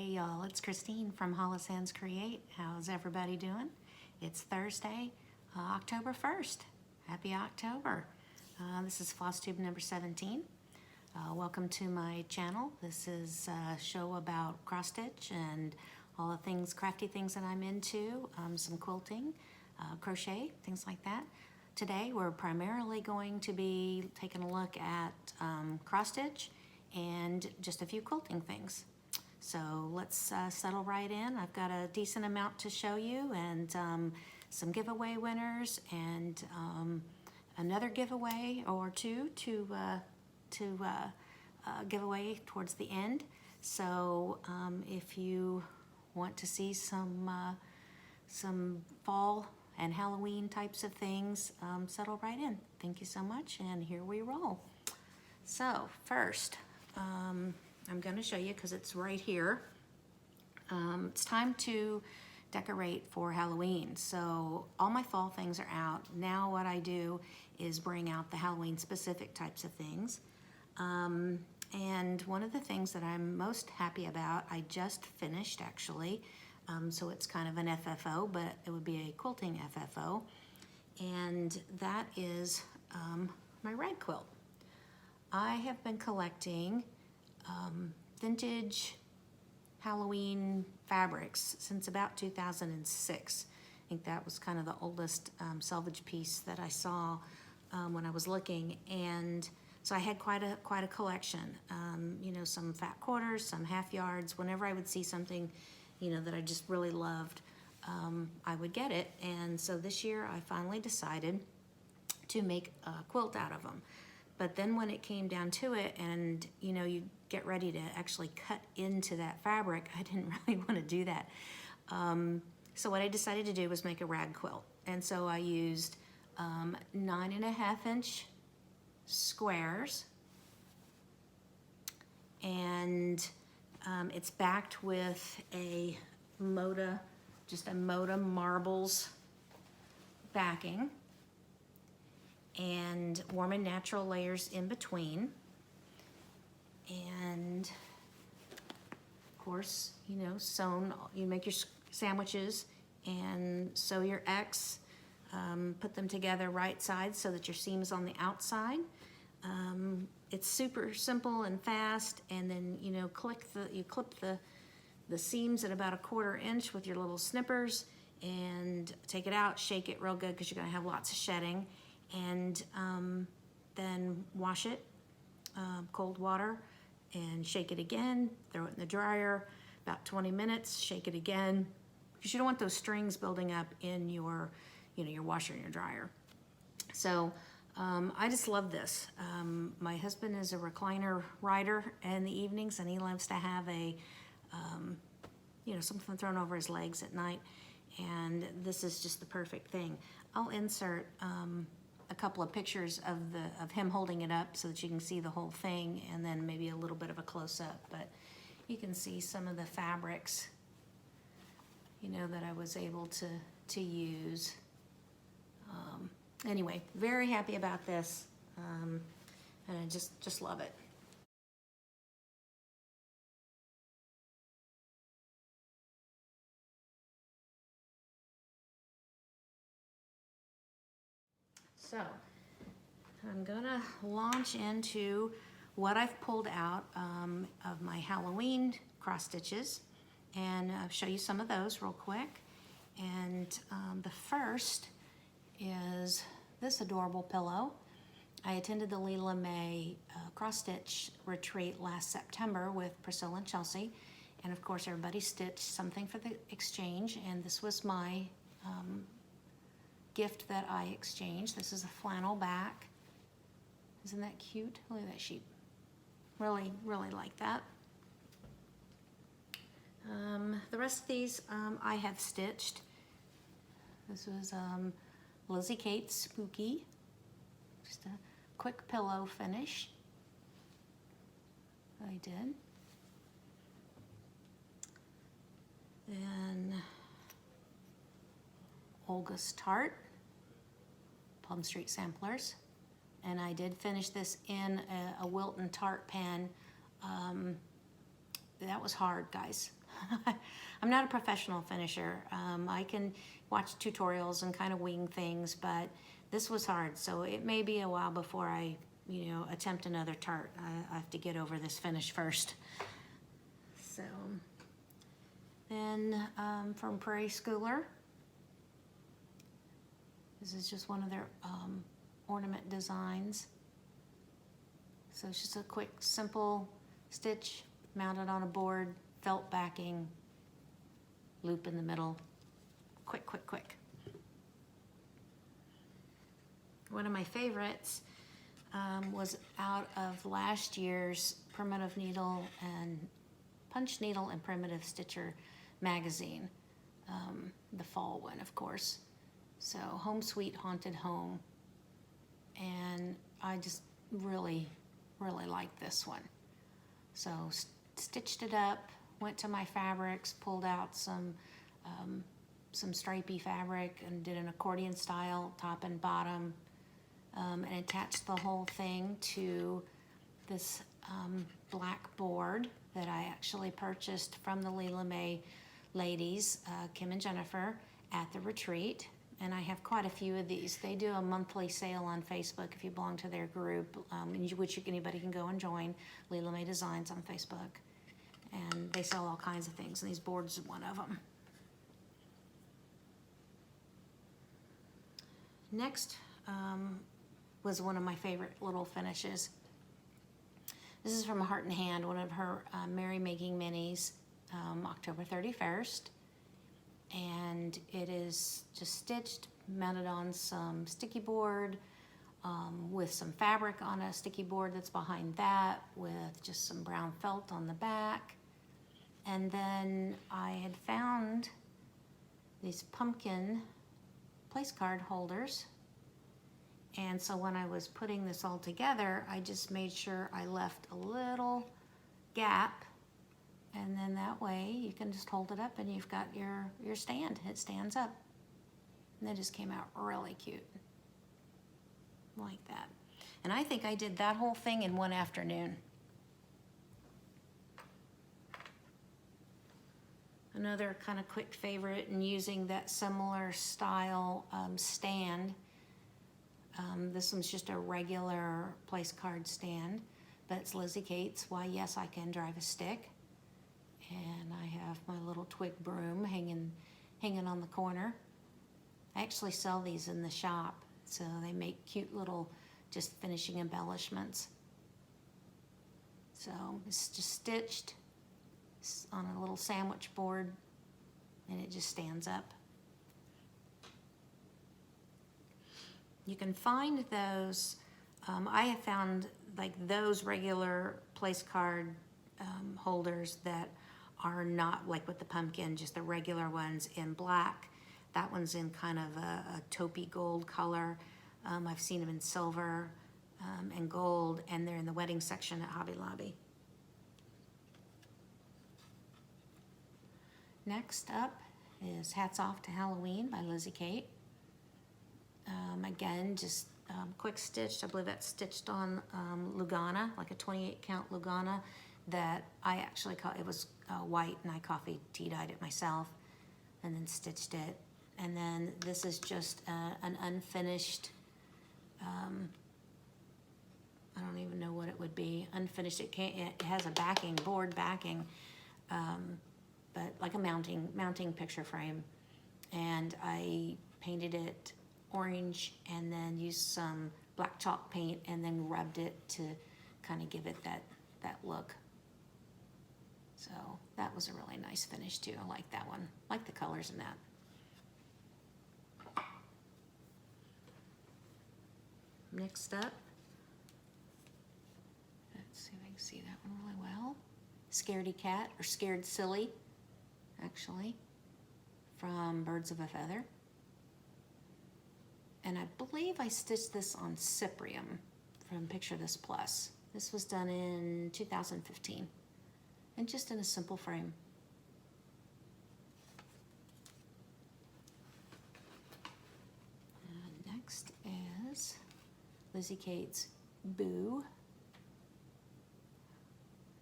Hey y'all, it's Christine from Hollis Hands Create. How's everybody doing? It's Thursday, October 1st. Happy October. This is Flosstube number 17. Welcome to my channel. This is a show about cross stitch and all the things, crafty things that I'm into, some quilting, crochet, things like that. Today we're primarily going to be taking a look at cross stitch and just a few quilting things. So let's settle right in. I've got a decent amount to show you and some giveaway winners and another giveaway or two to give away towards the end. So if you want to see some fall and Halloween types of things, settle right in. Thank you so much, and here we roll. So first, I'm going to show you because it's right here. It's time to decorate for Halloween. So all my fall things are out. Now what I do is bring out the Halloween specific types of things. And one of the things that I'm most happy about, I just finished actually. So it's kind of an FFO, but it would be a quilting FFO. And that is my rag quilt. I have been collecting vintage Halloween fabrics since about 2006. I think that was kind of the oldest salvage piece that I saw when I was looking, and so I had quite a collection. You know, some fat quarters, some half yards. Whenever I would see something, you know, that I just really loved, I would get it. And so this year I finally decided to make a quilt out of them. But then when it came down to it and, you know, you get ready to actually cut into that fabric, I didn't really want to do that. So what I decided to do was make a rag quilt. And so I used 9.5-inch squares. And it's backed with a Moda, just a Moda marbles backing, and warm and natural layers in between. And of course, you know, sewn, you make your sandwiches and sew your X, put them together right side so that your seam is on the outside. It's super simple and fast, and then, you know, you clip the seams at about 1/4 inch with your little snippers and take it out, shake it real good because you're gonna have lots of shedding. And then wash it, cold water, and shake it again, throw it in the dryer, about 20 minutes, shake it again, because you don't want those strings building up in your, you know, your washer and your dryer. So I just love this. My husband is a recliner rider in the evenings, and he loves to have a, you know, something thrown over his legs at night, and this is just the perfect thing. I'll insert a couple of pictures of him holding it up so that you can see the whole thing, and then maybe a little bit of a close-up, but you can see some of the fabrics, you know, that I was able to use. Anyway, very happy about this, and I just love it. So I'm gonna launch into what I've pulled out of my Halloween cross stitches, and I'll show you some of those real quick. And the first is this adorable pillow. I attended the Leela May cross stitch retreat last September with Priscilla and Chelsea, and of course everybody stitched something for the exchange, and this was my gift that I exchanged. This is a flannel back. Isn't that cute? Look at that sheep. Really, really like that. The rest of these I have stitched. This was Lizzie Kate's Spooky. Just a quick pillow finish that I did. Then Olga's Tart, Plum Street Samplers. And I did finish this in a Wilton tart pan. That was hard, guys. I'm not a professional finisher. I can watch tutorials and kind of wing things, but this was hard, so it may be a while before I, attempt another tart. I have to get over this finish first. So, then from Prairie Schooler, this is just one of their ornament designs. So it's just a quick, simple stitch mounted on a board, felt backing, loop in the middle. Quick, quick, quick. One of my favorites was out of last year's Primitive Needle and Punch Needle and Primitive Stitcher magazine, the fall one, of course. So Home Sweet Haunted Home, and I just really like this one. So stitched it up, went to my fabrics, pulled out some stripy fabric and did an accordion style top and bottom, and attached the whole thing to this black board that I actually purchased from the Leela May ladies, Kim and Jennifer, at the retreat. And I have quite a few of these. They do a monthly sale on Facebook if you belong to their group, which anybody can go and join, Leela May Designs on Facebook. And they sell all kinds of things, and these boards are one of them. Next was one of my favorite little finishes. This is from Heart and Hand, one of her Merry Making Minis, October 31st. And it is just stitched, mounted on some sticky board, with some fabric on a sticky board that's behind that, with just some brown felt on the back. And then I had found these pumpkin place card holders. And so when I was putting this all together, I just made sure I left a little gap, and then that way you can just hold it up and you've got your stand. It stands up. And it just came out really cute. Like that. And I think I did that whole thing in one afternoon. Another kind of quick favorite, and using that similar style stand. This one's just a regular place card stand, but it's Lizzie Kate's Why Yes I Can Drive a Stick. And I have my little twig broom hanging on the corner. I actually sell these in the shop, so they make cute little just finishing embellishments. So it's just stitched on a little sandwich board, and it just stands up. You can find those, I have found like those regular place card holders that are not like with the pumpkin, just the regular ones in black. That one's in kind of a taupey gold color. I've seen them in silver and gold, and they're in the wedding section at Hobby Lobby. Next up is Hats Off to Halloween by Lizzie Kate. Again, just quick stitched. I believe that's stitched on Lugana, like a 28 count Lugana that I actually it was white, and I coffee tea dyed it myself and then stitched it. And then this is just an unfinished, I don't even know what it would be, unfinished. It has a backing, board backing, but like a mounting picture frame. And I painted it orange and then used some black chalk paint and then rubbed it to kind of give it that look. So that was a really nice finish too. I like that one. I like the colors in that. Next up, let's see if I can see that one really well. Scaredy Cat, or Scared Silly, actually, from Birds of a Feather. And I believe I stitched this on Cyprium from Picture This Plus. This was done in 2015, and just in a simple frame. And next is Lizzie Kate's Boo.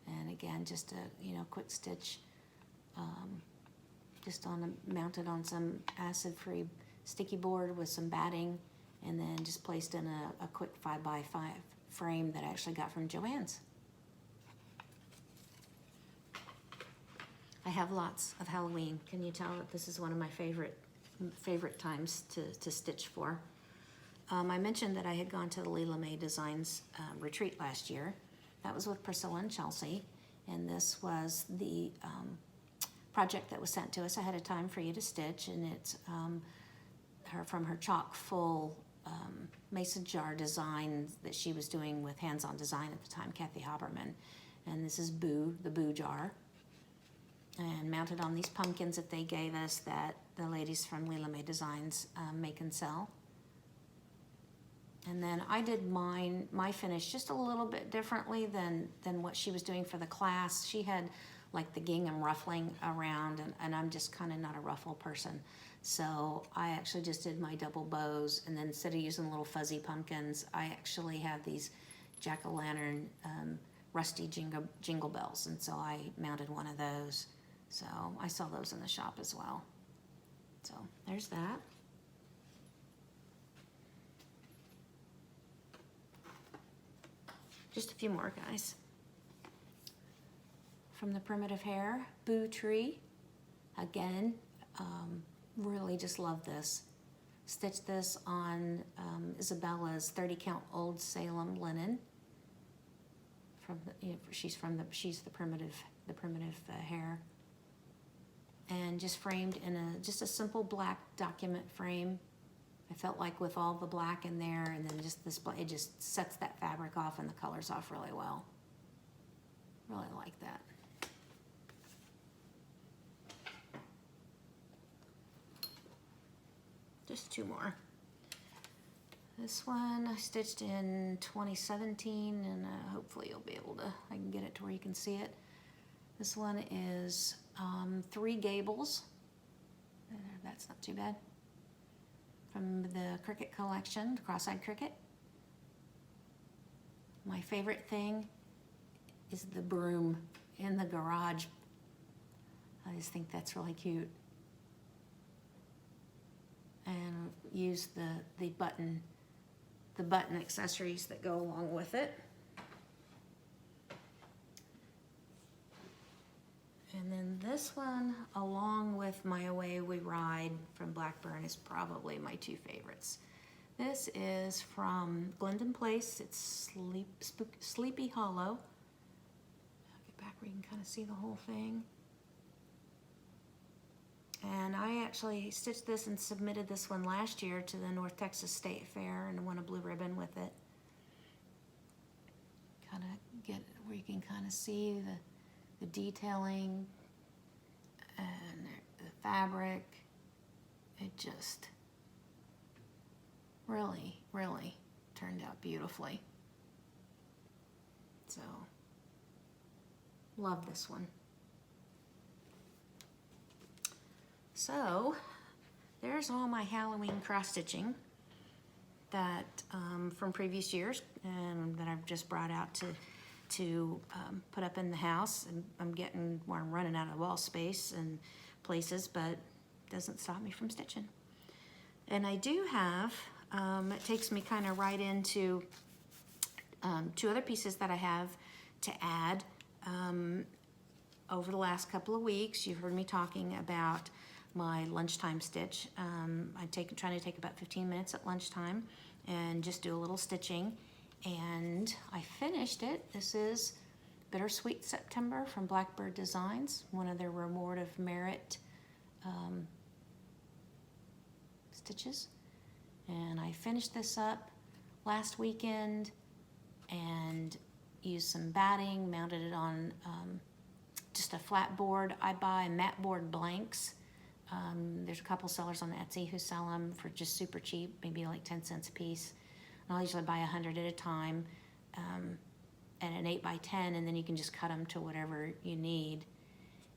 And again, just a quick stitch just mounted on some acid-free sticky board with some batting, and then just placed in a quick 5x5 frame that I actually got from Joann's. I have lots of Halloween. Can you tell that this is one of my favorite times to stitch for? I mentioned that I had gone to the Leela May Designs retreat last year. That was with Priscilla and Chelsea, and this was the project that was sent to us ahead of time for you to stitch, and it's from her chock full mason jar design that she was doing with Hands-On Design at the time, Kathy Haberman. And this is Boo, the Boo jar, and mounted on these pumpkins that they gave us that the ladies from Leela May Designs make and sell. And then I did my finish just a little bit differently than what she was doing for the class. She had like the gingham ruffling around, and I'm just kind of not a ruffle person. So I actually just did my double bows, and then instead of using little fuzzy pumpkins, I actually have these jack-o'-lantern rusty jingle bells, and so I mounted one of those. So I saw those in the shop as well. So there's that. Just a few more, guys. From the Primitive Hair, Boo Tree. Again, really just love this. Stitched this on Isabella's 30 count Old Salem linen. From the, she's the primitive hair. And just framed in just a simple black document frame. I felt like with all the black in there, and then just this, it just sets that fabric off and the colors off really well. Really like that. Just two more. This one I stitched in 2017, and hopefully you'll be able to, I can get it to where you can see it. This one is 3 gables. That's not too bad. From the Cricut collection, Cross-Eyed Cricut. My favorite thing is the broom in the garage. I just think that's really cute. And use the button accessories that go along with it. And then this one, along with My Away We Ride from Blackburn, is probably my 2 favorites. This is from Glendon Place. It's Sleepy Hollow. I'll get back where you can kind of see the whole thing. And I actually stitched this and submitted this one last year to the North Texas State Fair, and won a blue ribbon with it. Kind of get where you can kind of see the detailing and the fabric. It just really, really turned out beautifully. So, love this one. So, there's all my Halloween cross-stitching that from previous years, and that I've just brought out to put up in the house. And I'm running out of wall space and places, but it doesn't stop me from stitching. And I do have, it takes me kind of right into 2 other pieces that I have to add. Over the last couple of weeks, you've heard me talking about my lunchtime stitch. I'm trying to take about 15 minutes at lunchtime and just do a little stitching. And I finished it. This is Bittersweet September from Blackbird Designs, one of their Reward of Merit stitches. And I finished this up last weekend and used some batting, mounted it on just a flat board. I buy mat board blanks. There's a couple sellers on Etsy who sell them for just super cheap, maybe like 10 cents a piece. And I'll usually buy 100 at a time, and an 8x10, and then you can just cut them to whatever you need.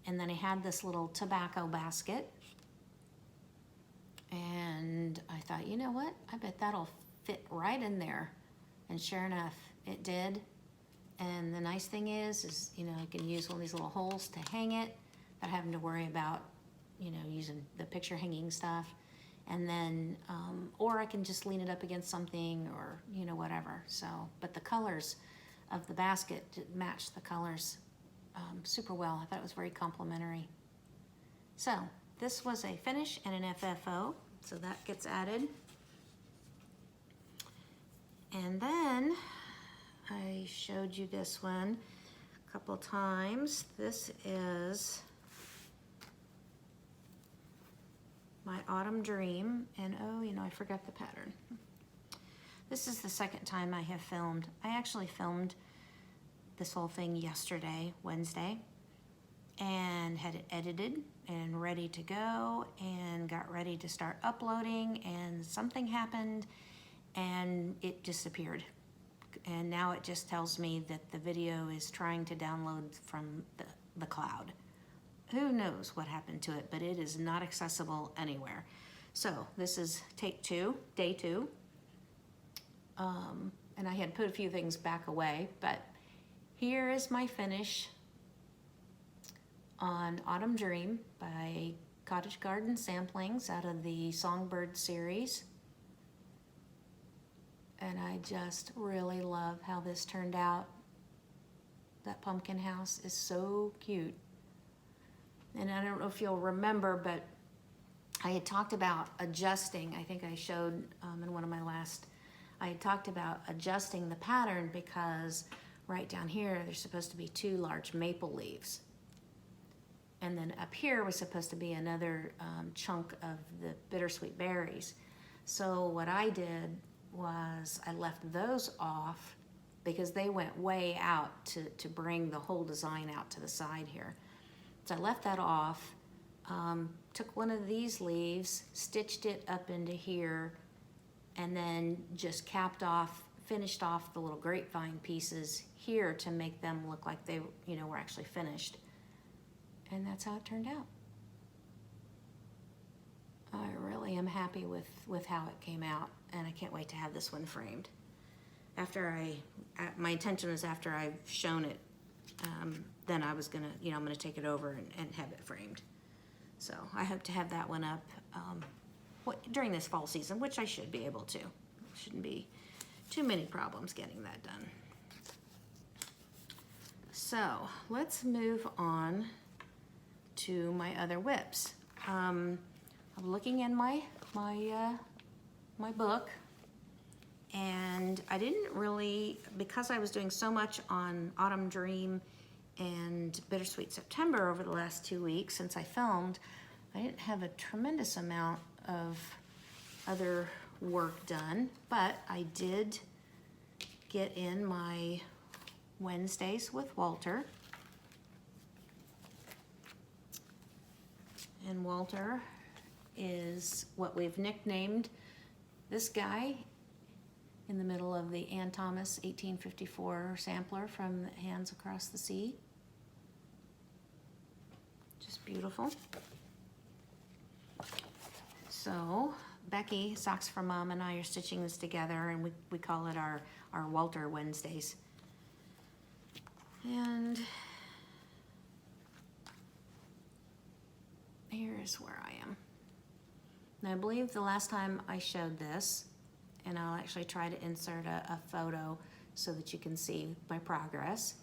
And then I had this little tobacco basket, and I thought, you know what? I bet that'll fit right in there. And sure enough, it did. And the nice thing is you know, I can use one of these little holes to hang it. without having to worry about, you know, using the picture hanging stuff. And then, or I can just lean it up against something or, you know, whatever. So, but the colors of the basket match the colors super well. I thought it was very complimentary. So this was a finish and an FFO, so that gets added. And then I showed you this one a couple times. This is my Autumn Dream, and oh, you know, I forgot the pattern. This is the second time I have filmed. I actually filmed this whole thing yesterday, Wednesday, and had it edited and ready to go and got ready to start uploading, and something happened and it disappeared. And now it just tells me that the video is trying to download from the cloud. Who knows what happened to it, but it is not accessible anywhere. So this is take two, day two. And I had put a few things back away, but here is my finish on Autumn Dream by Cottage Garden Samplings out of the Songbird series. And I just really love how this turned out. That pumpkin house is so cute. And I don't know if you'll remember, but I had talked about adjusting. I think I showed in one of my last, I had talked about adjusting the pattern because right down here, there's supposed to be 2 large maple leaves. And then up here was supposed to be another chunk of the bittersweet berries. So what I did was I left those off because they went way out to bring the whole design out to the side here. So I left that off, took one of these leaves, stitched it up into here, and then just capped off, finished off the little grapevine pieces here to make them look like they, you know, were actually finished. And that's how it turned out. I really am happy with how it came out, and I can't wait to have this one framed. My intention is after I've shown it, then I was gonna, you know, I'm gonna take it over and have it framed. So I hope to have that one up during this fall season, which I should be able to. Shouldn't be too many problems getting that done. So let's move on to my other whips. I'm looking in my book, and I didn't really, because I was doing so much on Autumn Dream and Bittersweet September over the last 2 weeks since I filmed, I didn't have a tremendous amount of other work done, but I did get in my Wednesdays with Walter. And Walter is what we've nicknamed this guy in the middle of the Ann Thomas 1854 sampler from Hands Across the Sea. Just beautiful. So Becky, Socks for Mom, and I are stitching this together, and we call it our Walter Wednesdays. And here's where I am. Now I believe the last time I showed this, and I'll actually try to insert a photo so that you can see my progress.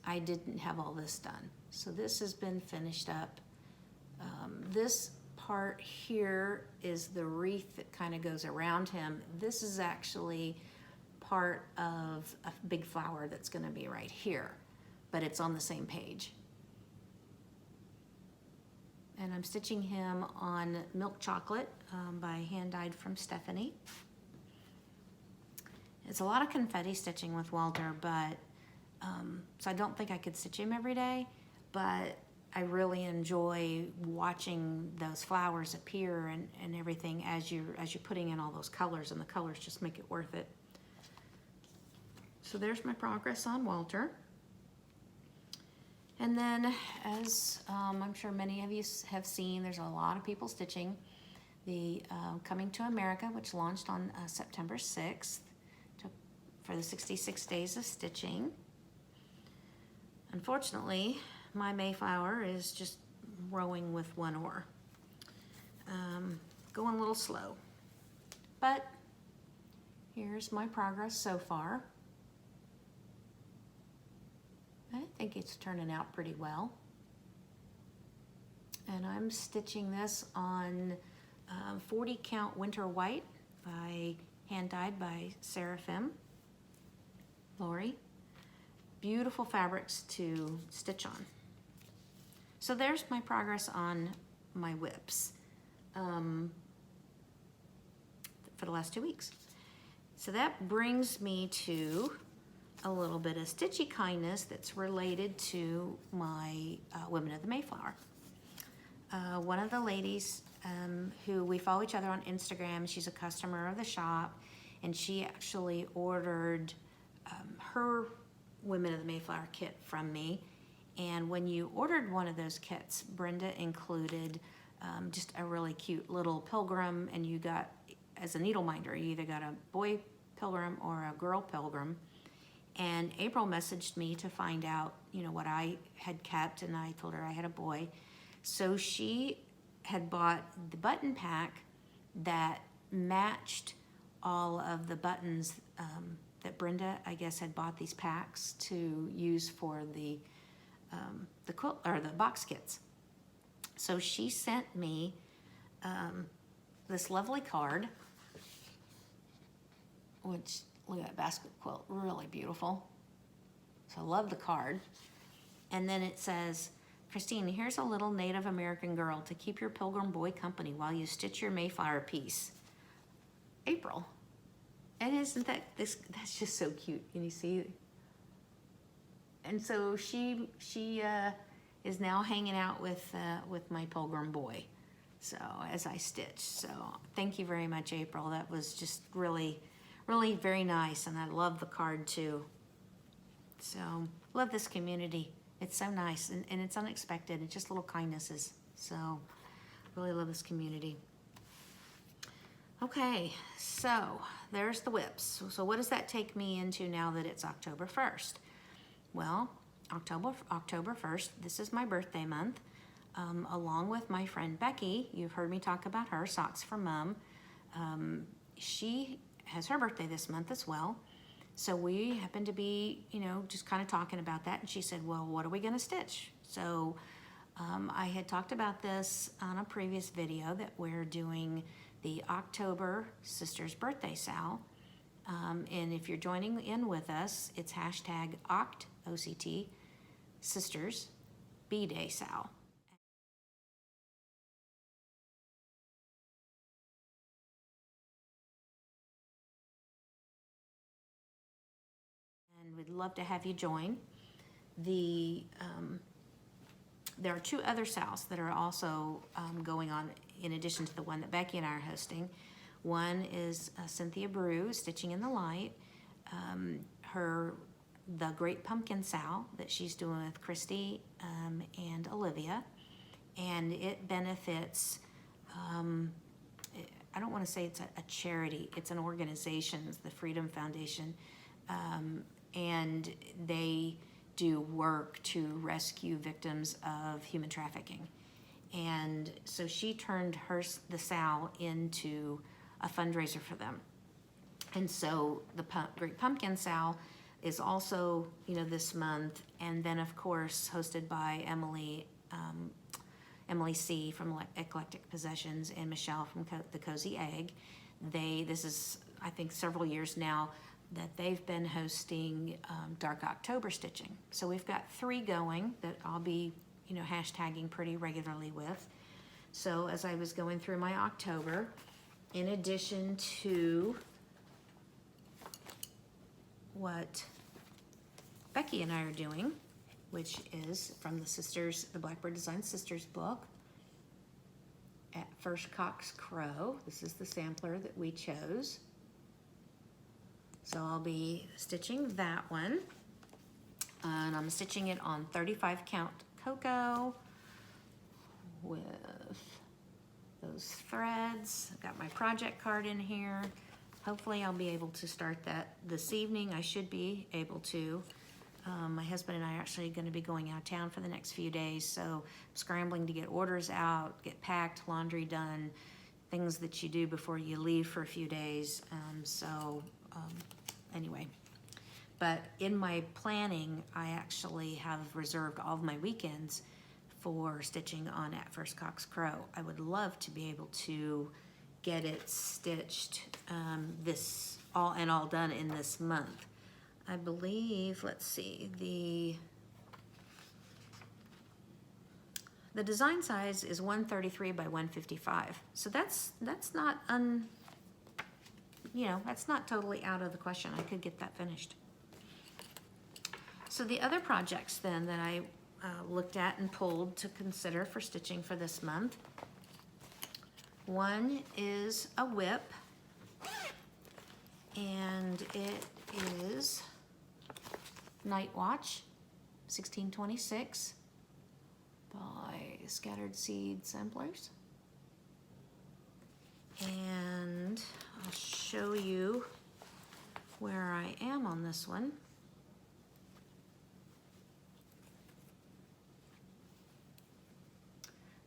I didn't have all this done. So this has been finished up. This part here is the wreath that kind of goes around him. This is actually part of a big flower that's going to be right here, but it's on the same page. And I'm stitching him on Milk Chocolate by Hand Dyed from Stephanie. It's a lot of confetti stitching with Walter, but so I don't think I could stitch him every day, but I really enjoy watching those flowers appear and everything as you're putting in all those colors, and the colors just make it worth it. So there's my progress on Walter. And then, as I'm sure many of you have seen, there's a lot of people stitching the Coming to America, which launched on September 6th. for the 66 days of stitching. Unfortunately, my Mayflower is just rowing with one oar. Going a little slow. But here's my progress so far. I think it's turning out pretty well. And I'm stitching this on 40 count winter white hand dyed by Seraphim Lori. Beautiful fabrics to stitch on. So there's my progress on my whips for the last 2 weeks. So that brings me to a little bit of stitchy kindness that's related to my Women of the Mayflower. One of the ladies who we follow each other on Instagram, she's a customer of the shop, and she actually ordered her Women of the Mayflower kit from me. And when you ordered one of those kits, Brenda included just a really cute little pilgrim, and you got, as a needle minder, you either got a boy pilgrim or a girl pilgrim. And April messaged me to find out, you know, what I had kept, and I told her I had a boy. So she had bought the button pack that matched all of the buttons that Brenda, I guess, had bought these packs to use for the quilt or the box kits. So she sent me this lovely card, which, look at that basket quilt, really beautiful. So I love the card. And then it says, Christine, here's a little Native American girl to keep your pilgrim boy company while you stitch your Mayflower piece. April. And isn't that's just so cute. Can you see? And so she is now hanging out with my pilgrim boy. So as I stitch. So thank you very much, April. That was just really, really very nice. And I love the card too. So love this community. It's so nice, and it's unexpected. It's just little kindnesses. So really love this community. Okay, so there's the whips. So what does that take me into now that it's October 1st? Well, October 1st, this is my birthday month. Along with my friend Becky, you've heard me talk about her, Socks for Mom. She has her birthday this month as well. So we happened to be, you know, just kind of talking about that. And she said, well, what are we going to stitch? So I had talked about this on a previous video that we're doing the October Sisters Birthday Sal. And if you're joining in with us, it's hashtag OCT, O-C-T, Sisters B-Day Sal. And we'd love to have you join. There are 2 other sals that are also going on in addition to the one that Becky and I are hosting. One is Cynthia Brew, Stitching in the Light. The Great Pumpkin Sal that she's doing with Christy and Olivia. And it benefits, I don't want to say it's a charity, it's an organization, it's the Freedom Foundation. And they do work to rescue victims of human trafficking. And so she turned the Sal into a fundraiser for them. And so the Great Pumpkin Sal is also, you know, this month. And then, of course, hosted by Emily C. from Eclectic Possessions and Michelle from The Cozy Egg. This is, I think, several years now that they've been hosting Dark October stitching. So we've got 3 going that I'll be, you know, hashtagging pretty regularly with. So as I was going through my October, in addition to what Becky and I are doing, which is from the Blackbird Design Sisters book, At First Cock's Crow. This is the sampler that we chose. So I'll be stitching that one. And I'm stitching it on 35 count cocoa with those threads. I've got my project card in here. hopefully I'll be able to start that this evening. I should be able to. My husband and I are actually going to be going out of town for the next few days, so scrambling to get orders out, get packed, laundry done, things that you do before you leave for a few days. Anyway, but in my planning, I actually have reserved all of my weekends for stitching on At First Cock's Crow. I would love to be able to get it stitched all done in this month. I believe, let's see, the design size is 133 by 155. So that's not that's not totally out of the question. I could get that finished. So the other projects then that I looked at and pulled to consider for stitching for this month. One is a whip, and it is Night Watch 1626 by Scattered Seed Samplers. And I'll show you where I am on this one.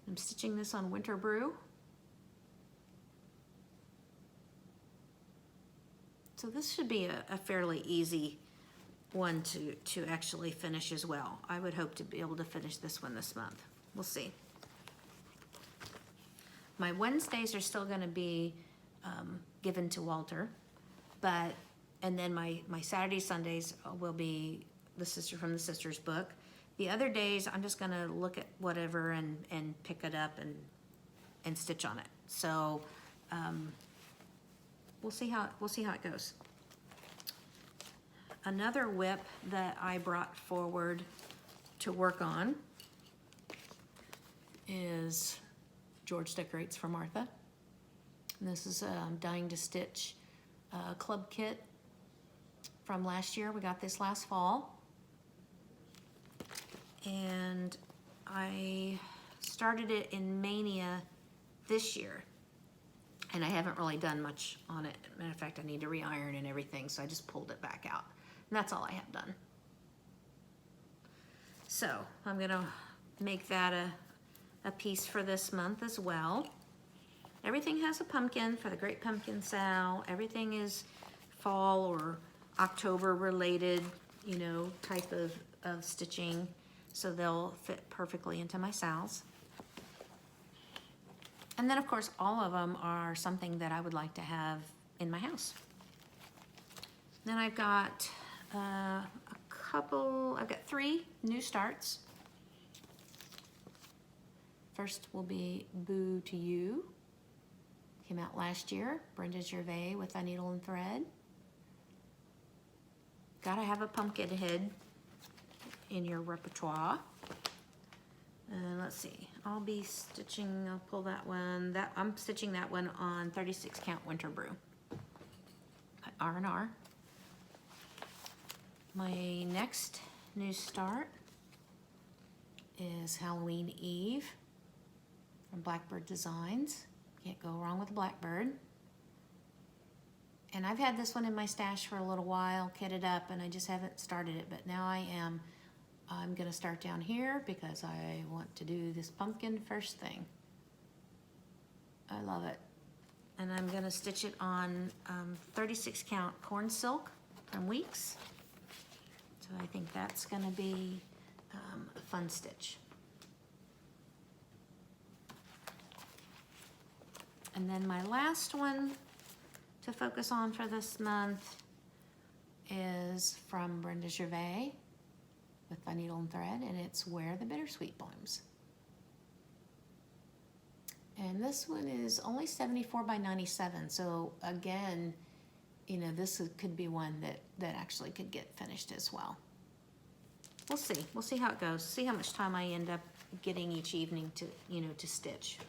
I'm stitching this on Winter Brew. So this should be a fairly easy one to actually finish as well. I would hope to be able to finish this one this month. We'll see. My Wednesdays are still going to be given to Walter, and then my Saturdays, Sundays will be the Sister from the Sisters book. The other days, I'm just gonna look at whatever and pick it up and stitch on it. So we'll see how it goes. Another whip that I brought forward to work on is George Decorates for Martha. And this is Dying to Stitch club kit from last year. We got this last fall. And I started it in Mania this year, and I haven't really done much on it. Matter of fact, I need to re-iron and everything, so I just pulled it back out. And that's all I have done. So I'm gonna make that a piece for this month as well. Everything has a pumpkin for the Great Pumpkin Sal. Everything is fall or October related, type of stitching. So they'll fit perfectly into my sals. And then of course, all of them are something that I would like to have in my house. Then I've got I've got 3 new starts. First will be Boo to You. Came out last year, Brenda Gervais with A Needle and Thread. Gotta have a pumpkin head in your repertoire. And let's see, I'll pull that one. I'm stitching that one on 36 count Winter Brew by R&R. My next new start is Halloween Eve from Blackbird Designs. Can't go wrong with a Blackbird. And I've had this one in my stash for a little while, kitted up, and I just haven't started it, but now I'm gonna start down here because I want to do this pumpkin first thing. I love it. And I'm gonna stitch it on 36 count corn silk from Weeks. So I think that's gonna be a fun stitch. And then my last one to focus on for this month is from Brenda Gervais with A Needle and Thread, and it's Where the Bittersweet Blooms. And this one is only 74 by 97, so again, this could be one that actually could get finished as well. We'll see how it goes, see how much time I end up getting each evening to stitch.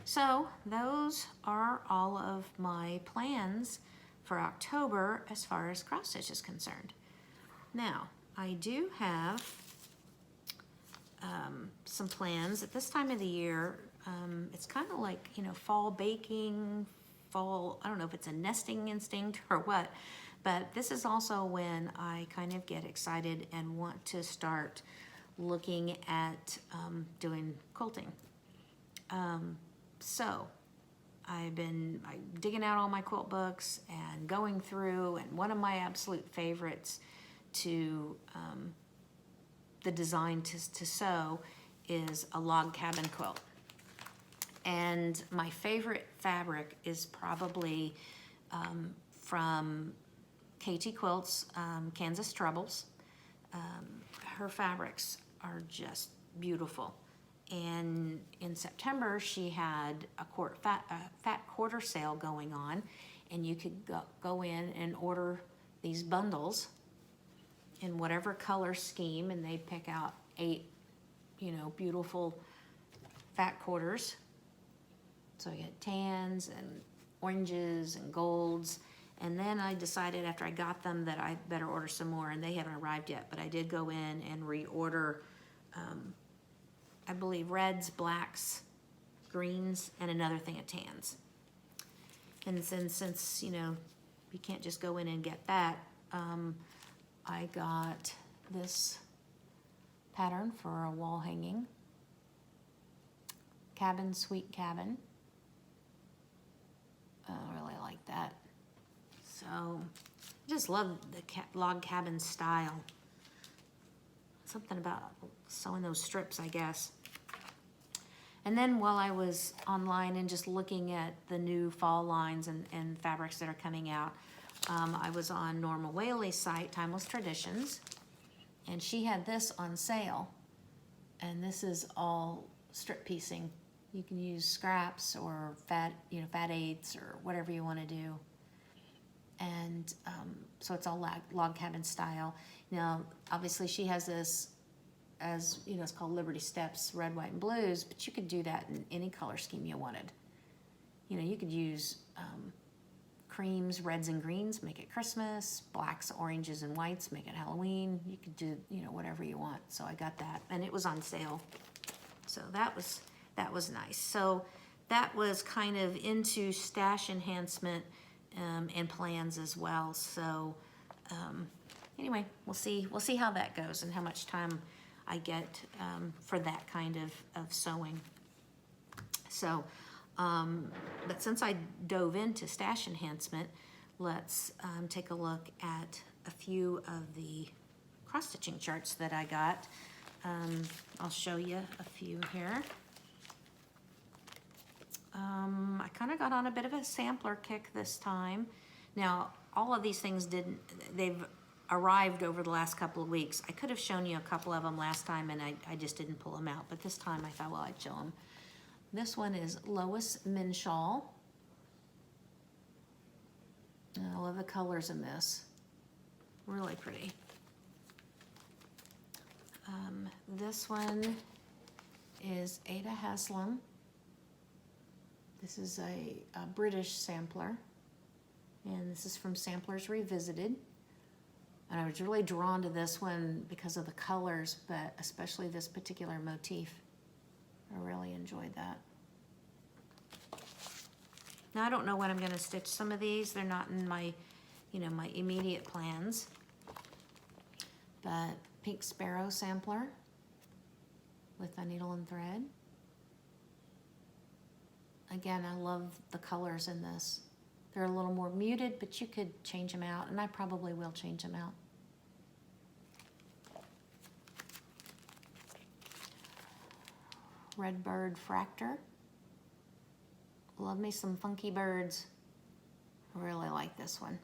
So those are all of my plans for October as far as cross stitch is concerned. Now, I do have some plans at this time of the year. It's kind of like, fall baking, fall, I don't know if it's a nesting instinct or what, but this is also when I kind of get excited and want to start looking at doing quilting. So I've been digging out all my quilt books and going through, and one of my absolute favorites to the design to sew is a log cabin quilt. And my favorite fabric is probably from KT Quilts, Kansas Troubles. Her fabrics are just beautiful. And in September, she had a fat quarter sale going on, and you could go in and order these bundles in whatever color scheme, and they'd pick out 8, beautiful fat quarters. So I got tans and oranges and golds. And then I decided after I got them that I better order some more, and they haven't arrived yet, but I did go in and reorder, I believe, reds, blacks, greens, and another thing of tans. And since you can't just go in and get that, I got this pattern for a wall hanging. Cabin, Sweet Cabin. I really like that. So I just love the log cabin style. Something about sewing those strips, I guess. And then while I was online and just looking at the new fall lines and fabrics that are coming out, I was on Norma Whaley's site, Timeless Traditions, and she had this on sale. And this is all strip piecing. You can use scraps or fat eighths or whatever you want to do. And so it's all log cabin style. Now, obviously she has this as, it's called Liberty Steps, red, white, and blues, but you could do that in any color scheme you wanted. You could use creams, reds and greens, make it Christmas, blacks, oranges, and whites, make it Halloween. You could do, whatever you want. So I got that, and it was on sale. So that was nice. So that was kind of into stash enhancement and plans as well. So anyway, we'll see how that goes and how much time I get for that kind of sewing. So, but since I dove into stash enhancement, let's take a look at a few of the cross-stitching charts that I got. I'll show you a few here. I kind of got on a bit of a sampler kick this time. Now, all of these things they've arrived over the last couple of weeks. I could have shown you a couple of them last time, and I just didn't pull them out, but this time I thought, well, I'd show them. This one is Lois Minshaw. I love the colors in this. Really pretty. This one is Ada Haslam. This is a British sampler, and this is from Samplers Revisited. And I was really drawn to this one because of the colors, but especially this particular motif. I really enjoyed that. Now I don't know when I'm going to stitch some of these. They're not in my, my immediate plans. But Pink Sparrow sampler with a needle and thread. Again, I love the colors in this. They're a little more muted, but you could change them out, and I probably will change them out. Redbird Fractor. Love me some funky birds. Really like this one.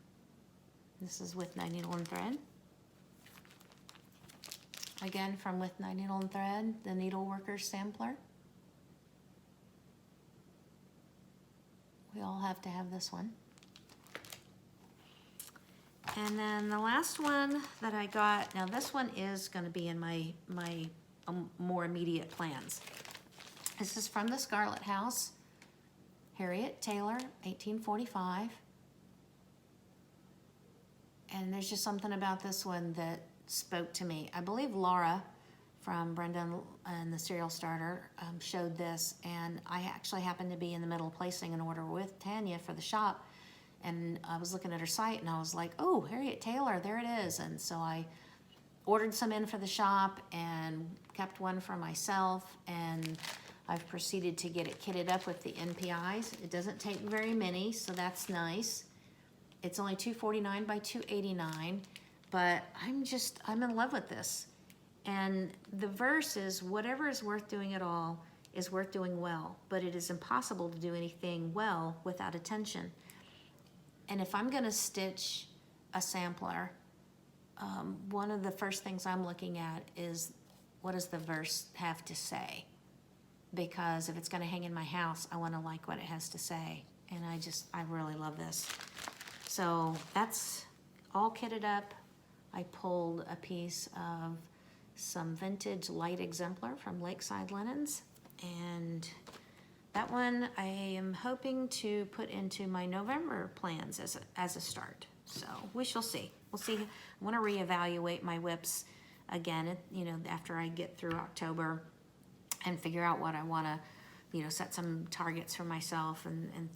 This is with 9 needle and thread. Again, from With 9 Needle and Thread, the Needleworkers sampler. We all have to have this one. And then the last one that I got, now this one is going to be in my more immediate plans. This is from the Scarlet House, Harriet Taylor, 1845. And there's just something about this one that spoke to me. I believe Laura from Brenda and the Serial Starter showed this, and I actually happened to be in the middle of placing an order with Tanya for the shop, and I was looking at her site and I was like, oh, Harriet Taylor, there it is. And so I ordered some in for the shop and kept one for myself, and I've proceeded to get it kitted up with the NPIs. It doesn't take very many, so that's nice. It's only $249 by $289, but I'm in love with this. And the verse is, whatever is worth doing at all is worth doing well, but it is impossible to do anything well without attention. And if I'm gonna stitch a sampler, one of the first things I'm looking at is, what does the verse have to say? Because if it's gonna hang in my house, I wanna like what it has to say. And I really love this. So that's all kitted up. I pulled a piece of some vintage light exemplar from Lakeside Linens, and that one I am hoping to put into my November plans as a start. So we shall see. We'll see. I want to reevaluate my whips again, after I get through October and figure out what I want to, set some targets for myself and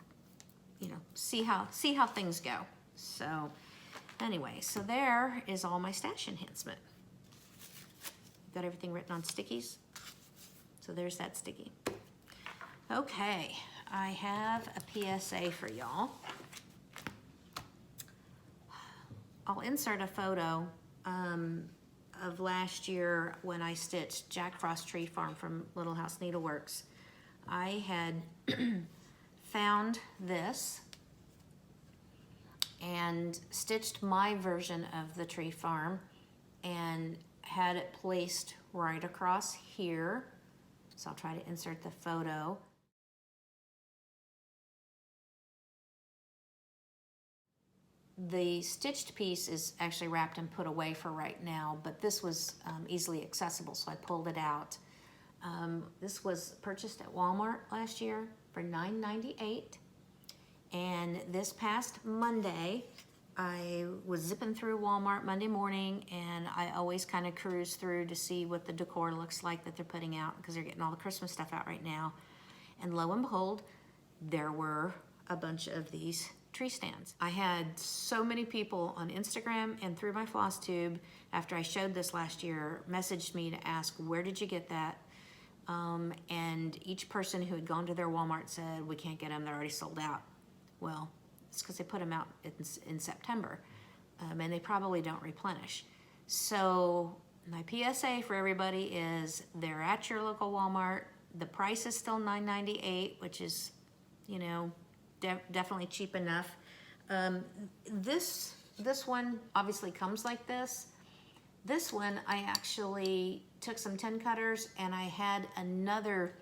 see how things go. So anyway, so there is all my stash enhancement. Got everything written on stickies. So there's that sticky. Okay, I have a PSA for y'all. I'll insert a photo of last year when I stitched Jack Frost Tree Farm from Little House Needleworks. I had found this and stitched my version of the tree farm and had it placed right across here. So I'll try to insert the photo. The stitched piece is actually wrapped and put away for right now, but this was easily accessible, so I pulled it out. This was purchased at Walmart last year for $9.98. And this past Monday, I was zipping through Walmart Monday morning, and I always kind of cruise through to see what the decor looks like that they're putting out, because they're getting all the Christmas stuff out right now. And lo and behold, there were a bunch of these tree stands. I had so many people on Instagram and through my Flosstube, after I showed this last year, messaged me to ask, where did you get that? And each person who had gone to their Walmart said, we can't get them, they're already sold out. Well, it's because they put them out in September, and they probably don't replenish. So my PSA for everybody is, they're at your local Walmart. The price is still $9.98, which is, definitely cheap enough. This one obviously comes like this. This one, I actually took some 10 cutters, and I had another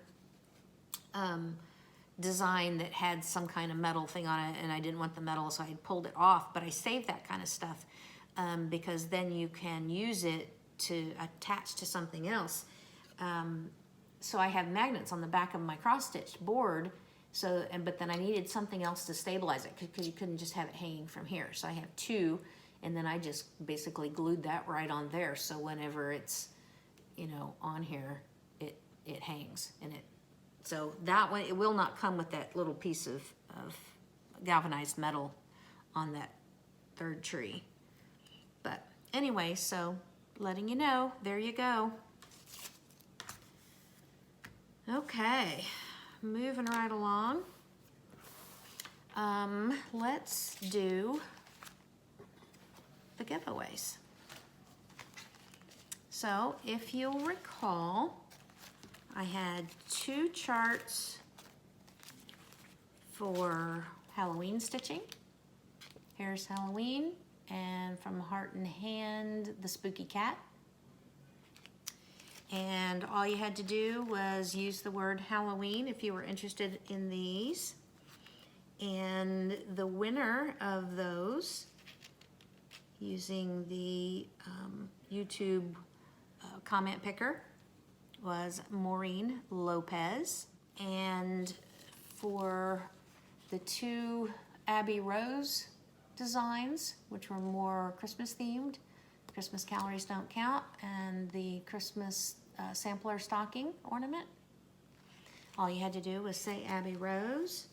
design that had some kind of metal thing on it, and I didn't want the metal, so I pulled it off. But I saved that kind of stuff because then you can use it to attach to something else. So I have magnets on the back of my cross-stitched board. But then I needed something else to stabilize it, because you couldn't just have it hanging from here. So I have two, and then I just basically glued that right on there. So whenever it's, on here, it hangs, and so that one, it will not come with that little piece of galvanized metal on that third tree. But anyway, so letting you know, there you go. Okay. Moving right along, let's do the giveaways. So if you'll recall, I had two charts for Halloween stitching. Here's Halloween, and from Heart and Hand, the Spooky Cat. And all you had to do was use the word Halloween if you were interested in these. And the winner of those, using the YouTube comment picker, was Maureen Lopez. And for the two Abbey Rose designs, which were more Christmas themed, Christmas calories don't count, and the Christmas sampler stocking ornament. All you had to do was say Abby Rose,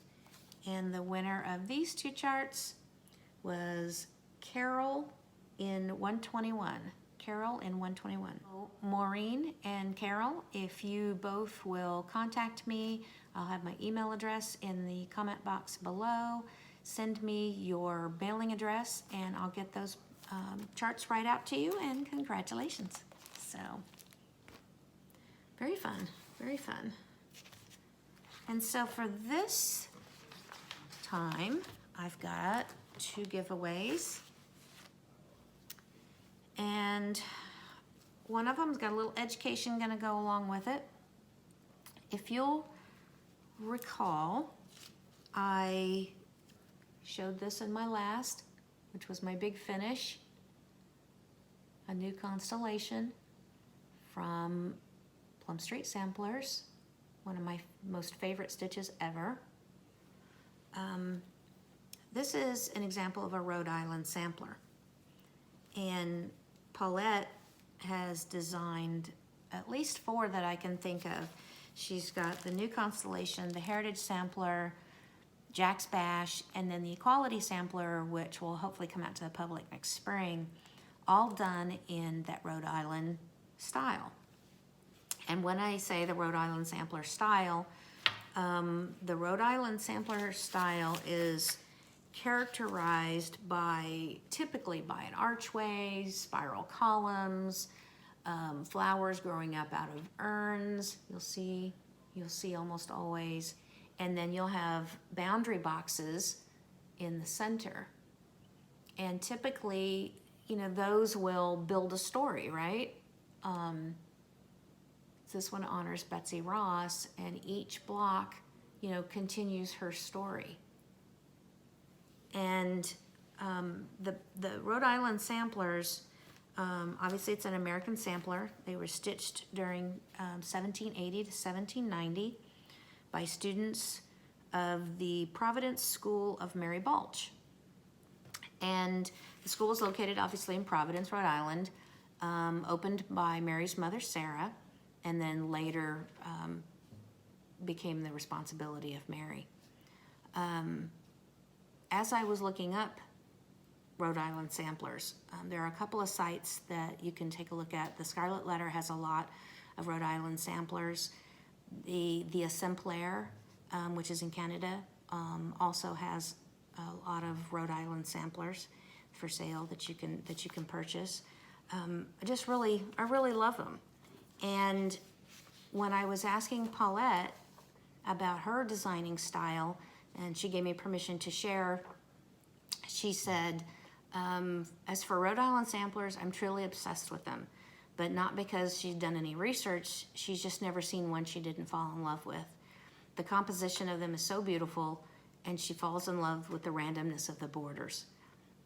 and the winner of these two charts was Carol in 121. Carol in 121. Maureen and Carol, if you both will contact me, I'll have my email address in the comment box below. Send me your mailing address and I'll get those charts right out to you, and congratulations. So, very fun, very fun. And so for this time, I've got 2 giveaways. And one of them's got a little education gonna go along with it. If you'll recall, I showed this in my last, which was my big finish, a new constellation from Plum Street Samplers, one of my most favorite stitches ever. This is an example of a Rhode Island sampler. And Paulette has designed at least 4 that I can think of. She's got the new constellation, the Heritage Sampler, Jack's Bash, and then the Equality Sampler, which will hopefully come out to the public next spring, all done in that Rhode Island style. And when I say the Rhode Island Sampler style, the Rhode Island Sampler style is characterized typically by an archway, spiral columns, flowers growing up out of urns, you'll see almost always, and then you'll have boundary boxes in the center. And typically, those will build a story, right? This one honors Betsy Ross, and each block, continues her story. And the Rhode Island samplers, obviously it's an American sampler. They were stitched during 1780 to 1790 by students of the Providence School of Mary Balch. And the school is located obviously in Providence, Rhode Island, opened by Mary's mother, Sarah, and then later became the responsibility of Mary. As I was looking up Rhode Island samplers, there are a couple of sites that you can take a look at. The Scarlet Letter has a lot of Rhode Island samplers. The Exemplaire, which is in Canada, also has a lot of Rhode Island samplers for sale that you can purchase. I really love them. And when I was asking Paulette about her designing style, and she gave me permission to share, she said, as for Rhode Island samplers, I'm truly obsessed with them, but not because she's done any research. She's just never seen one she didn't fall in love with. The composition of them is so beautiful, and she falls in love with the randomness of the borders.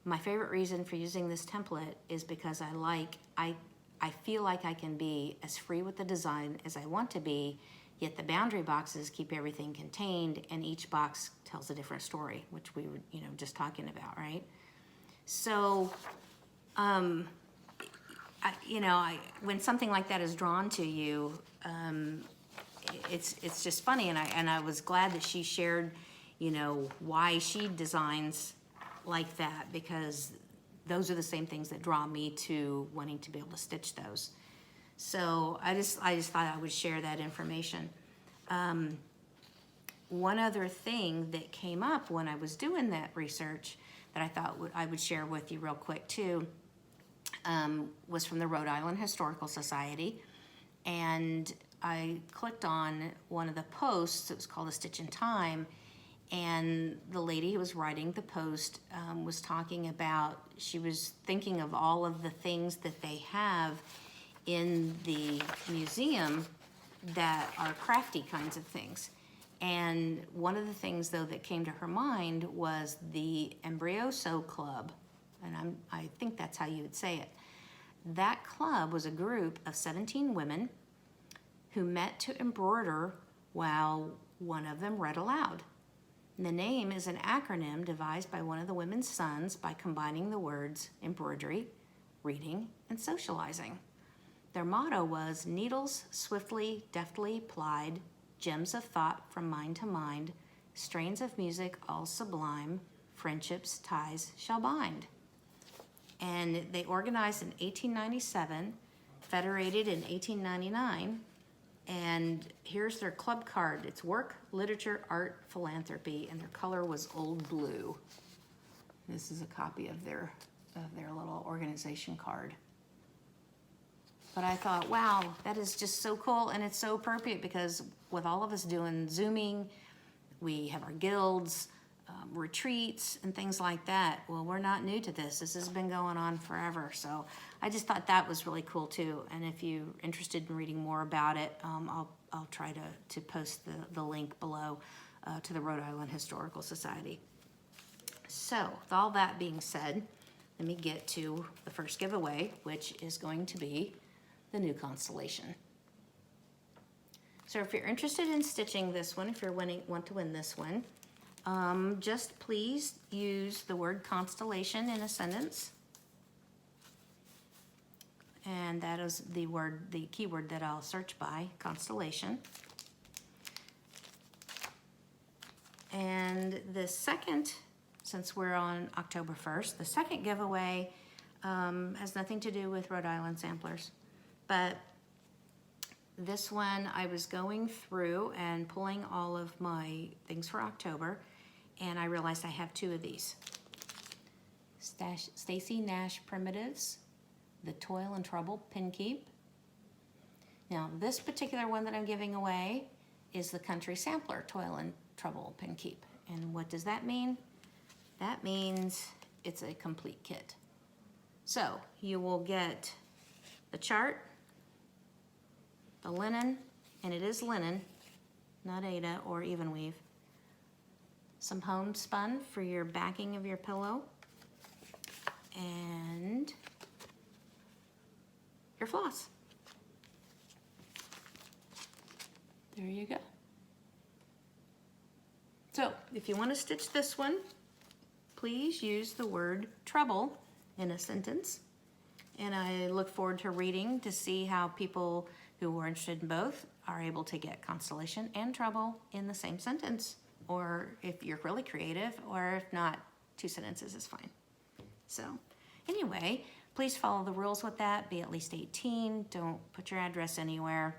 My favorite reason for using this template is because I feel like I can be as free with the design as I want to be, yet the boundary boxes keep everything contained, and each box tells a different story, which we were, just talking about, right? So, when something like that is drawn to you, it's just funny, and I was glad that she shared, why she designs like that, because those are the same things that draw me to wanting to be able to stitch those. So I just thought I would share that information. One other thing that came up when I was doing that research that I thought I would share with you real quick too, was from the Rhode Island Historical Society. And I clicked on one of the posts. It was called A Stitch in Time. And the lady who was writing the post was talking about, she was thinking of all of the things that they have in the museum that are crafty kinds of things. And one of the things, though, that came to her mind was the Embryoso Club, and I think that's how you would say it. That club was a group of 17 women who met to embroider while one of them read aloud. And the name is an acronym devised by one of the women's sons by combining the words embroidery, reading, and socializing. their motto was, needles swiftly, deftly plied, gems of thought from mind to mind, strains of music all sublime, friendships ties shall bind. And they organized in 1897, federated in 1899, and here's their club card. It's work, literature, art, philanthropy, and their color was old blue. This is a copy of their little organization card. But I thought, wow, that is just so cool, and it's so appropriate because with all of us doing Zooming, we have our guilds, retreats, and things like that. Well, we're not new to this. This has been going on forever. So I just thought that was really cool too. And if you're interested in reading more about it, I'll try to post the link below to the Rhode Island Historical Society. So with all that being said, let me get to the first giveaway, which is going to be the new constellation. So if you're interested in stitching this one, if you want to win this one, just please use the word constellation in a sentence. And that is the keyword that I'll search by, constellation. And the second, since we're on October 1st, the second giveaway has nothing to do with Rhode Island samplers. But this one, I was going through and pulling all of my things for October, and I realized I have two of these. Stacy Nash Primitives, the Toil and Trouble Pin Keep. Now, this particular one that I'm giving away is the Country Sampler Toil and Trouble Pin Keep. And what does that mean? That means it's a complete kit. So, you will get the chart, the linen, and it is linen, not Aida or even weave. Some homespun for your backing of your pillow, and your floss. There you go. So if you want to stitch this one, please use the word trouble in a sentence. And I look forward to reading to see how people who are interested in both are able to get constellation and trouble in the same sentence. Or if you're really creative, or if not, two sentences is fine. So anyway, please follow the rules with that. Be at least 18. Don't put your address anywhere.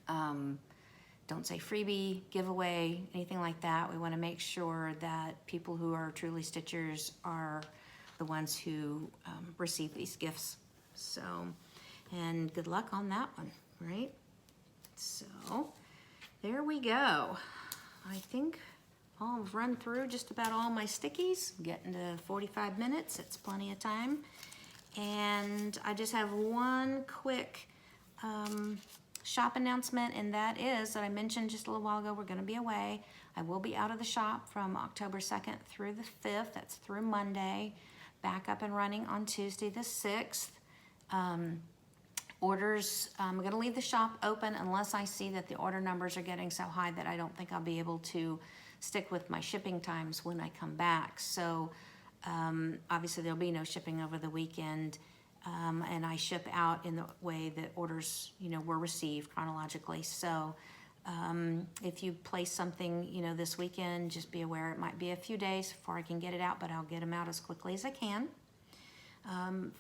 Don't say freebie, giveaway, anything like that. We want to make sure that people who are truly stitchers are the ones who receive these gifts. So, and good luck on that one, right? So, there we go. I think I'll run through just about all my stickies. Getting to 45 minutes, it's plenty of time. And I just have one quick shop announcement, and that is that I mentioned just a little while ago, we're gonna be away. I will be out of the shop from October 2nd through the 5th, that's through Monday. Back up and running on Tuesday the 6th. Orders, I'm gonna leave the shop open unless I see that the order numbers are getting so high that I don't think I'll be able to stick with my shipping times when I come back. So obviously there'll be no shipping over the weekend, and I ship out in the way that orders, were received chronologically. So if you place something, this weekend, just be aware it might be a few days before I can get it out, but I'll get them out as quickly as I can.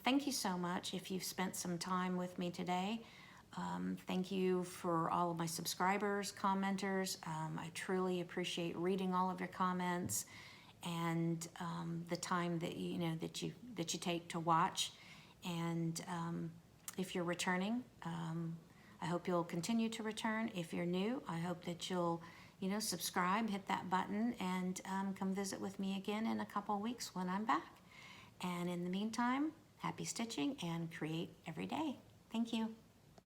Thank you so much if you've spent some time with me today. Thank you for all of my subscribers, commenters. I truly appreciate reading all of your comments and the time that that you take to watch. And if you're returning, I hope you'll continue to return. If you're new, I hope that you'll subscribe, hit that button, and come visit with me again in a couple of weeks when I'm back. And in the meantime, happy stitching and create every day. Thank you.